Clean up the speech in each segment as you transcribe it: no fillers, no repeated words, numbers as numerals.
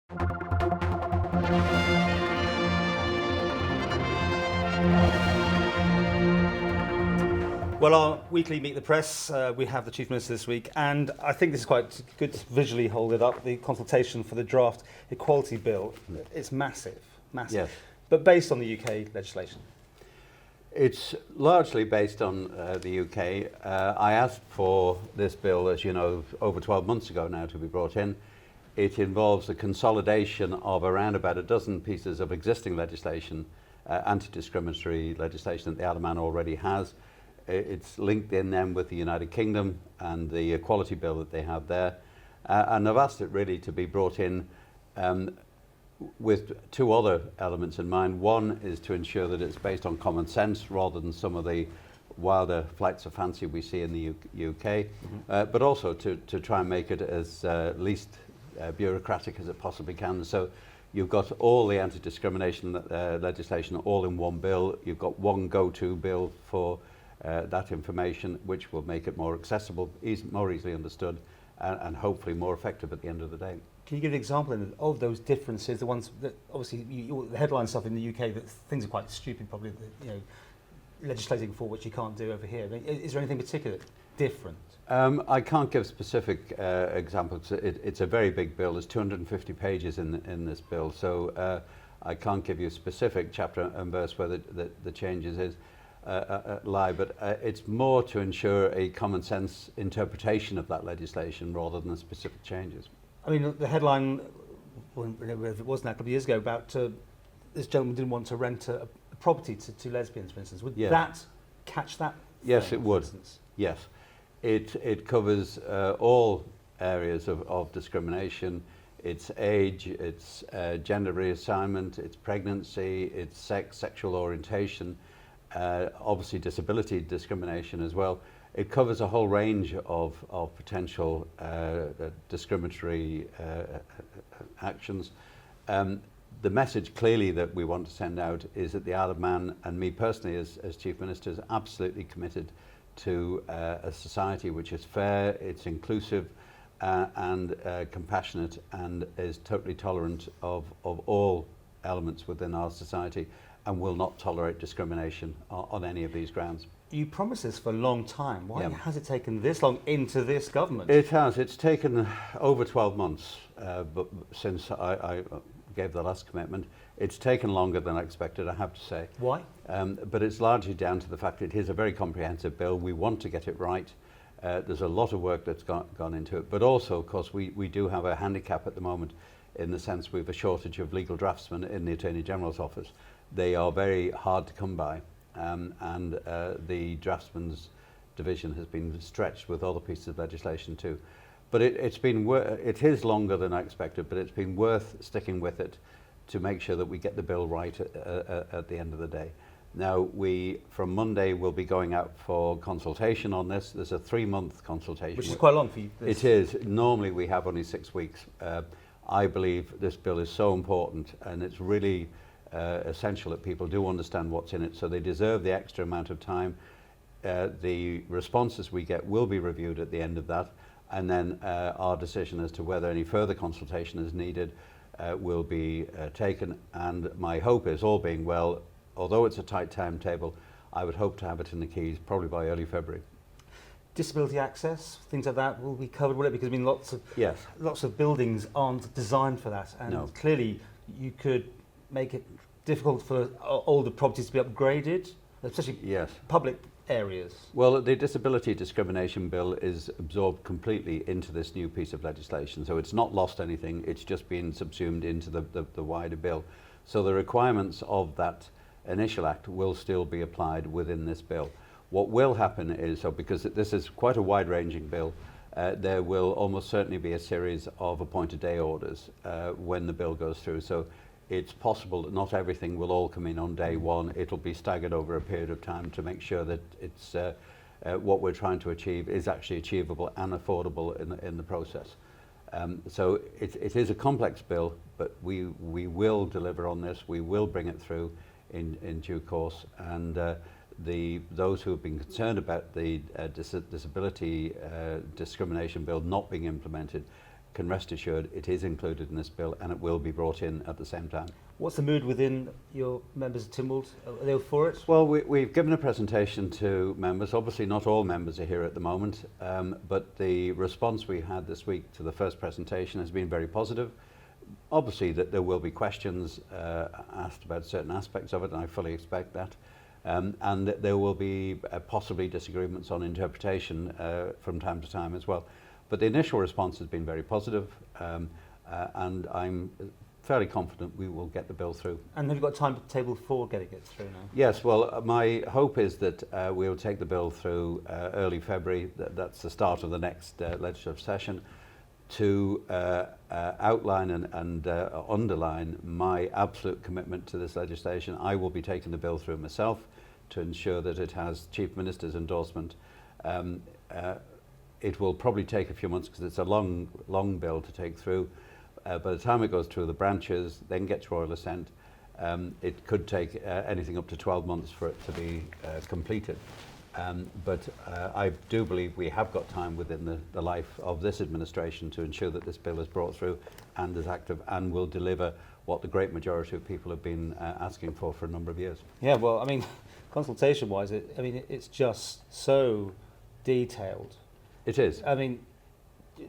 Well, our weekly Meet the Press, we have the Chief Minister this week, and I think this is quite good to visually hold it up, the consultation for the draft Equality Bill. It's massive, massive, Yes. but based on the UK legislation. It's largely based on the UK. I asked for this bill, as you know, over 12 months ago now to be brought in. It involves the consolidation of around about a dozen pieces of existing legislation, anti-discriminatory legislation that the Allan already has. It's linked in then with the United Kingdom and the equality bill that they have there. And I've asked it really to be brought in with two other elements in mind. One is to ensure that it's based on common sense rather than some of the wilder flights of fancy we see in the UK, but also to try and make it as least bureaucratic as it possibly can. So you've got all the anti-discrimination legislation all in one bill. You've got one go-to bill for that information, which will make it more accessible, more easily understood, and hopefully more effective at the end of the day. Can you give an example of those differences, the ones that obviously, the headline stuff in the UK, that things are quite stupid probably, legislating for which you can't do over here. I mean, is there anything particular different? I can't give specific examples. It's a very big bill. There's 250 pages in this bill, so I can't give you a specific chapter and verse where the changes lie, but it's more to ensure a common sense interpretation of that legislation rather than specific changes. I mean, the headline, whenever it was now, a couple of years ago, about this gentleman didn't want to rent a property to lesbians, for instance. Would that catch that? Yes, it would. Yes. It covers all areas of discrimination. It's age, it's gender reassignment, it's pregnancy, it's sex, sexual orientation, obviously disability discrimination as well. It covers a whole range of potential discriminatory actions. The message clearly that we want to send out is that the Isle of Man, and me personally as Chief Minister, is absolutely committed to a society which is fair, it's inclusive and compassionate, and is totally tolerant of all elements within our society, and will not tolerate discrimination on any of these grounds. You promised this for a long time. Why has it taken this long into this government? It has. It's taken over 12 months but since I gave the last commitment. It's taken longer than I expected, I have to say. Why? But it's largely down to the fact that it is a very comprehensive bill. We want to get it right. There's a lot of work that's gone into it. But also, of course, we do have a handicap at the moment in the sense we have a shortage of legal draftsmen in the Attorney General's office. They are very hard to come by. And the draftsman's division has been stretched with other pieces of legislation too. But it is longer than I expected, but it's been worth sticking with it to make sure that we get the bill right at the end of the day. Now, from Monday, we'll be going out for consultation on this. There's a 3-month consultation. Which is quite long for you. It is. Normally, we have only 6 weeks. I believe this bill is so important, and it's really essential that people do understand what's in it, so they deserve the extra amount of time. The responses we get will be reviewed at the end of that, and then our decision as to whether any further consultation is needed will be taken. And my hope is, all being well, although it's a tight timetable, I would hope to have it in the Keys probably by early February. Disability access, things like that will be covered, will it? Because I mean, lots of buildings aren't designed for that, and clearly you could make it difficult for older properties to be upgraded, especially public areas. Well, the Disability Discrimination Bill is absorbed completely into this new piece of legislation, so it's not lost anything, it's just been subsumed into the wider bill. So the requirements of that initial act will still be applied within this bill. What will happen is, because this is quite a wide-ranging bill, there will almost certainly be a series of appointed day orders when the bill goes through. So it's possible that not everything will all come in on day one. It'll be staggered over a period of time to make sure that it's what we're trying to achieve is actually achievable and affordable in the process. So it is a complex bill, but we will deliver on this. We will bring it through in due course, and those who have been concerned about the disability discrimination bill not being implemented, can rest assured it is included in this bill and it will be brought in at the same time. What's the mood within your members of Tynwald? Are they all for it? Well, we've given a presentation to members. Obviously not all members are here at the moment, but the response we had this week to the first presentation has been very positive. Obviously that there will be questions asked about certain aspects of it, and I fully expect that. And that there will be possibly disagreements on interpretation from time to time as well. But the initial response has been very positive, and I'm fairly confident we will get the bill through. And have you got a timetable for getting it through now? Yes, well, my hope is that we'll take the bill through early February. That's the start of the next legislative session, to outline and underline my absolute commitment to this legislation. I will be taking the bill through myself to ensure that it has Chief Minister's endorsement. It will probably take a few months because it's a long bill to take through. By the time it goes through the branches, then gets royal assent, it could take anything up to 12 months for it to be completed. But I do believe we have got time within the life of this administration to ensure that this bill is brought through and is active and will deliver what the great majority of people have been asking for a number of years. Yeah, well, I mean, consultation-wise, it's just so detailed. It is. I mean,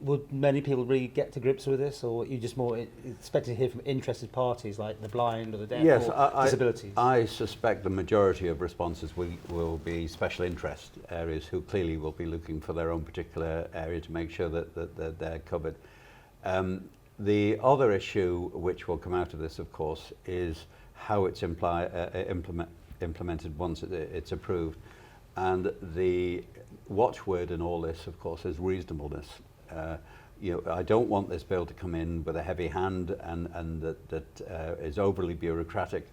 would many people really get to grips with this, or are you just more expected to hear from interested parties like the blind or the deaf, yes, or disabilities? I suspect the majority of responses will be special interest areas who clearly will be looking for their own particular area to make sure that they're covered. The other issue which will come out of this, of course, is how it's implemented once it's approved. And the watchword in all this, of course, is reasonableness. I don't want this bill to come in with a heavy hand and that is overly bureaucratic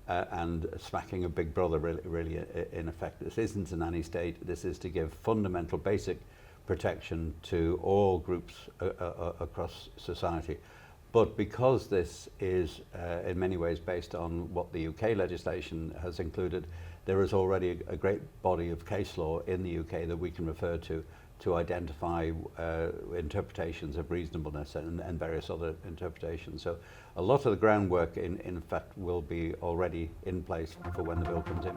and smacking a big brother, really in effect. This isn't a nanny state. This is to give fundamental basic protection to all groups across society. But because this is in many ways based on what the UK legislation has included, there is already a great body of case law in the UK that we can refer to identify interpretations of reasonableness and various other interpretations. So a lot of the groundwork in fact will be already in place for when the bill comes in.